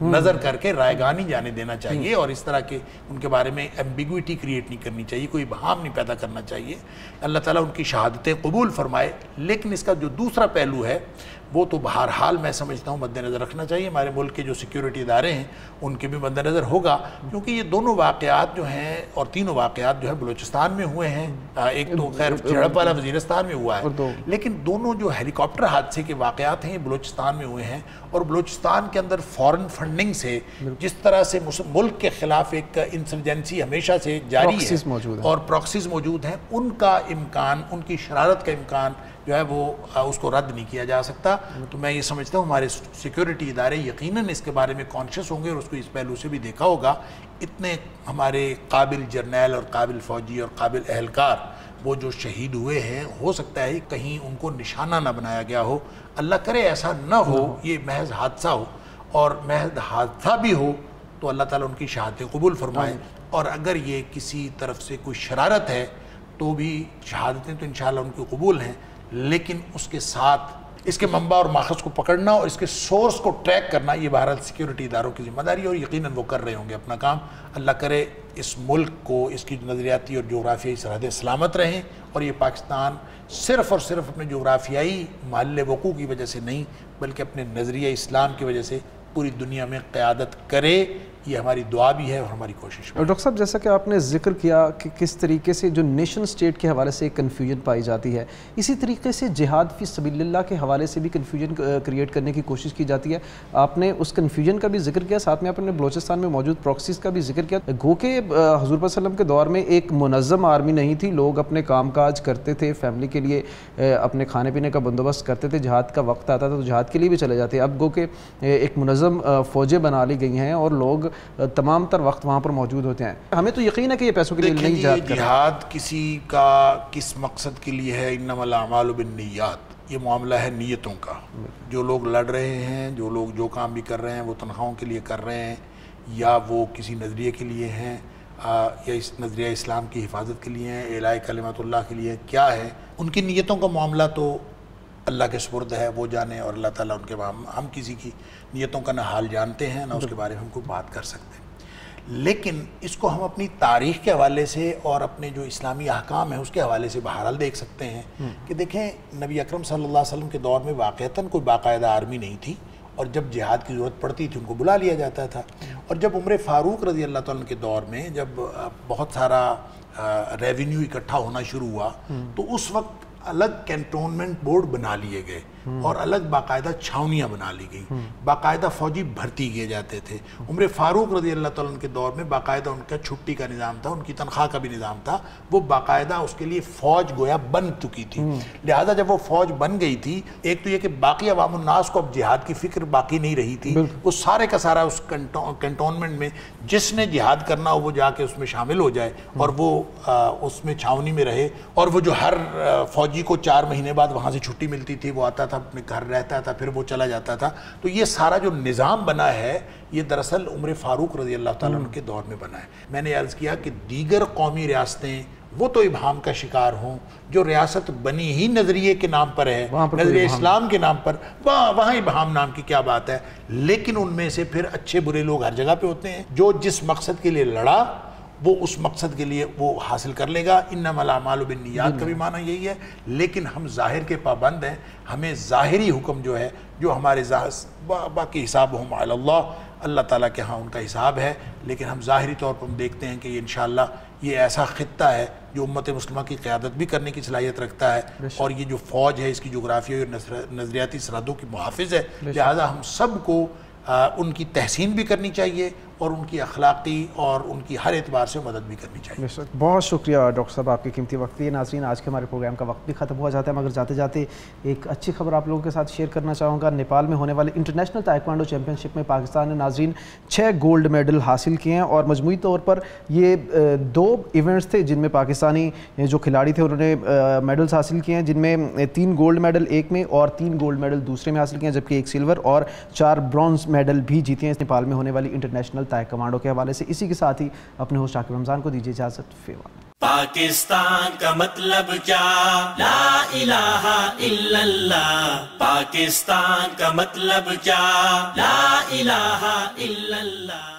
A: نظر کر کے رائے گاہ نہیں جانے دینا چاہیے، اور اس طرح کے ان کے بارے میں ایمبیگوٹی کریٹ نہیں کرنی چاہیے، کوئی ابہام نہیں پیدا کرنا چاہیے۔ اللہ تعالیٰ ان کی شہادتیں قبول فرمائے، لیکن اس کا جو دوسرا پہلو ہے وہ تو بہرحال میں سمجھتا ہوں مد نظر رکھنا چاہیے۔ ہمارے ملک کے جو سیکیورٹی ادارے ہیں ان کے بھی مد نظر ہوگا، کیونکہ یہ دونوں واقعات جو ہیں، اور تینوں واقعات جو ہے بلوچستان میں ہوئے ہیں، ایک تو خیر جھڑپ والا وزیرستان میں ہوا ہے، لیکن دونوں جو ہیلی کاپٹر حادثے کے واقعات ہیں یہ بلوچستان میں ہوئے ہیں، اور بلوچستان کے اندر فورن فنڈنگ سے جس طرح سے ملک کے خلاف ایک انسرجنسی ہمیشہ سے جاری ہے اور پراکسیز موجود ہیں، ان کا امکان، ان کی شرارت کا امکان جو ہے وہ اس کو رد نہیں کیا جا سکتا۔ تو میں یہ سمجھتا ہوں ہمارے سیکیورٹی ادارے یقیناً اس کے بارے میں کانشیس ہوں گے، اور اس کو اس پہلو سے بھی دیکھا ہوگا۔ اتنے ہمارے قابل جرنیل اور قابل فوجی اور قابل اہلکار وہ جو شہید ہوئے ہیں، ہو سکتا ہے کہیں ان کو نشانہ نہ بنایا گیا ہو، اللہ کرے ایسا نہ ہو، یہ محض حادثہ ہو، اور محض حادثہ بھی ہو تو اللہ تعالیٰ ان کی شہادتیں قبول فرمائے، اور اگر یہ کسی طرف سے کوئی شرارت ہے تو بھی شہادتیں تو انشاءاللہ ان کی قبول ہیں، لیکن اس کے ساتھ اس کے منبع اور ماخذ کو پکڑنا اور اس کے سورس کو ٹریک کرنا یہ بہرحال سیکیورٹی اداروں کی ذمہ داری ہے، اور یقیناً وہ کر رہے ہوں گے اپنا کام۔ اللہ کرے اس ملک کو، اس کی نظریاتی اور جغرافیائی سرحدیں سلامت رہیں، اور یہ پاکستان صرف اور صرف اپنے جغرافیائی محل وقوع کی وجہ سے نہیں بلکہ اپنے نظریہ اسلام کی وجہ سے پوری دنیا میں قیادت کرے، یہ ہماری دعا بھی ہے اور ہماری کوشش بھی ہے۔
B: ڈاکٹر صاحب، جیسا کہ آپ نے ذکر کیا کہ کس طریقے سے جو نیشن سٹیٹ کے حوالے سے کنفیوژن پائی جاتی ہے، اسی طریقے سے جہاد فی سبیل اللہ کے حوالے سے بھی کنفیوژن کریٹ کرنے کی کوشش کی جاتی ہے۔ آپ نے اس کنفیوژن کا بھی ذکر کیا، ساتھ میں آپ نے بلوچستان میں موجود پراکسیز کا بھی ذکر کیا۔ گو کہ حضور صلی اللہ علیہ وسلم کے دور میں ایک منظم آرمی نہیں تھی، لوگ اپنے کام کاج کرتے تھے، فیملی کے لیے اپنے کھانے پینے کا بندوبست کرتے تھے، جہاد کا وقت آتا تھا تو جہاد کے لیے بھی چلے جاتے۔ اب گو کہ ایک منظم فوجیں بنا لی گئی ہیں اور لوگ تمام تر وقت وہاں پر موجود ہوتے ہیں۔ ہمیں تو یقین ہے کہ یہ پیسوں کے لیے نہیں جہاد کر رہے۔
A: جہاد کسی کا کس مقصد کے لیے ہے، انما الاعمال بالنیات، یہ معاملہ ہے نیتوں کا۔ جو لوگ لڑ رہے ہیں، جو لوگ جو کام بھی کر رہے ہیں، وہ تنخواہوں کے لیے کر رہے ہیں، یا وہ کسی نظریے کے لیے ہیں، یا اس نظریہ اسلام کی حفاظت کے لیے ہیں، اعلاء کلمت اللہ کے لیے، کیا ہے ان کی نیتوں کا معاملہ تو اللہ کے سپرد ہے، وہ جانے، اور اللہ تعالیٰ ان کے ہم کسی کی نیتوں کا نہ حال جانتے ہیں، نہ اس کے بارے میں ہم کوئی بات کر سکتے ہیں۔ لیکن اس کو ہم اپنی تاریخ کے حوالے سے اور اپنے جو اسلامی احکام ہیں اس کے حوالے سے بہرحال دیکھ سکتے ہیں کہ دیکھیں نبی اکرم صلی اللہ علیہ وسلم کے دور میں واقعتاً کوئی باقاعدہ آرمی نہیں تھی، اور جب جہاد کی ضرورت پڑتی تھی ان کو بلا لیا جاتا تھا۔ اور جب عمر فاروق رضی اللہ تعالیٰ کے دور میں جب بہت سارا ریونیو اکٹھا ہونا شروع ہوا تو اس وقت الگ کینٹونمنٹ بورڈ بنا لیے گئے اور الگ باقاعدہ چھاونیاں بنا لی گئیں، باقاعدہ فوجی بھرتی کیے جاتے تھے۔ عمر فاروق رضی اللہ تعالیٰ عنہ کے دور میں باقاعدہ ان کا چھٹی کا نظام تھا، ان کی تنخواہ کا بھی نظام تھا، وہ باقاعدہ اس کے لیے فوج گویا بن چکی تھی۔ لہٰذا جب وہ فوج بن گئی تھی، ایک تو یہ کہ باقی عوام الناس کو اب جہاد کی فکر باقی نہیں رہی تھی، وہ سارے کا سارا اس کنٹونمنٹ میں جس نے جہاد کرنا ہو وہ جا کے اس میں شامل ہو جائے اور وہ اس میں چھاونی میں رہے، اور وہ جو ہر فوجی کو 4 مہینے بعد وہاں سے چھٹی ملتی تھی، وہ آتا تھا اپنے گھر رہتا تھا، پھر وہ چلا جاتا تھا۔ تو یہ سارا جو نظام بنا ہے یہ دراصل عمر فاروق رضی اللہ تعالیٰ عنہ کے دور میں بنا ہے۔ میں نے عرض کیا کہ دیگر قومی ریاستیں وہ تو ابہام کا شکار ہوں، جو ریاست بنی ہی نظریے کے نام پر ہے، نظریہ اسلام کے نام پر، وہاں ابہام نام کی کیا بات ہے۔ لیکن ان میں سے پھر اچھے برے لوگ ہر جگہ پہ ہوتے ہیں، جو جس مقصد کے لیے لڑا وہ اس مقصد کے لیے وہ حاصل کر لے گا۔ انما الاعمال بالنیات کا بھی معنی یہی ہے، لیکن ہم ظاہر کے پابند ہیں، ہمیں ظاہری حکم جو ہے، جو ہمارے باقی حسابہم علی اللہ، اللہ تعالیٰ کے ہاں ان کا حساب ہے، لیکن ہم ظاہری طور پر ہم دیکھتے ہیں کہ یہ انشاءاللہ یہ ایسا خطہ ہے جو امت مسلمہ کی قیادت بھی کرنے کی صلاحیت رکھتا ہے، اور یہ جو فوج ہے اس کی جغرافیائی اور نظریاتی سرحدوں کی محافظ ہے، لہذا ہم سب کو ان کی تحسین بھی کرنی چاہیے اور ان کی اخلاقی اور ان کی ہر اعتبار سے مدد بھی کرنی چاہیے۔
B: بہت شکریہ ڈاکٹر صاحب آپ کی قیمتی وقت لیے۔ ناظرین، آج کے ہمارے پروگرام کا وقت بھی ختم ہوا جاتا ہے، مگر جاتے جاتے ایک اچھی خبر آپ لوگوں کے ساتھ شیئر کرنا چاہوں گا۔ نیپال میں ہونے والے انٹرنیشنل تائیکوانڈو چیمپئن شپ میں پاکستان نے ناظرین 6 گولڈ میڈل حاصل کیے ہیں، اور مجموعی طور پر یہ 2 ایونٹس تھے جن میں پاکستانی جو کھلاڑی تھے انہوں نے میڈلز حاصل کیے ہیں، جن میں 3 گولڈ میڈل ایک میں اور 3 گولڈ میڈل دوسرے میں حاصل کیے ہیں، جبکہ 1 سلور اور 4 برونز میڈل بھی جیتے ہیں اس نیپال میں ہونے والی انٹرنیشنل تائیکوانڈو کے حوالے سے۔ اسی کے ساتھ ہی اپنے ہوسٹ عاقب رمضان کو دیجیے اجازت، فی امان۔
C: پاکستان کا مطلب کیا؟ لا الہ الا اللہ۔ پاکستان کا مطلب کیا؟ لا الہ الا اللہ۔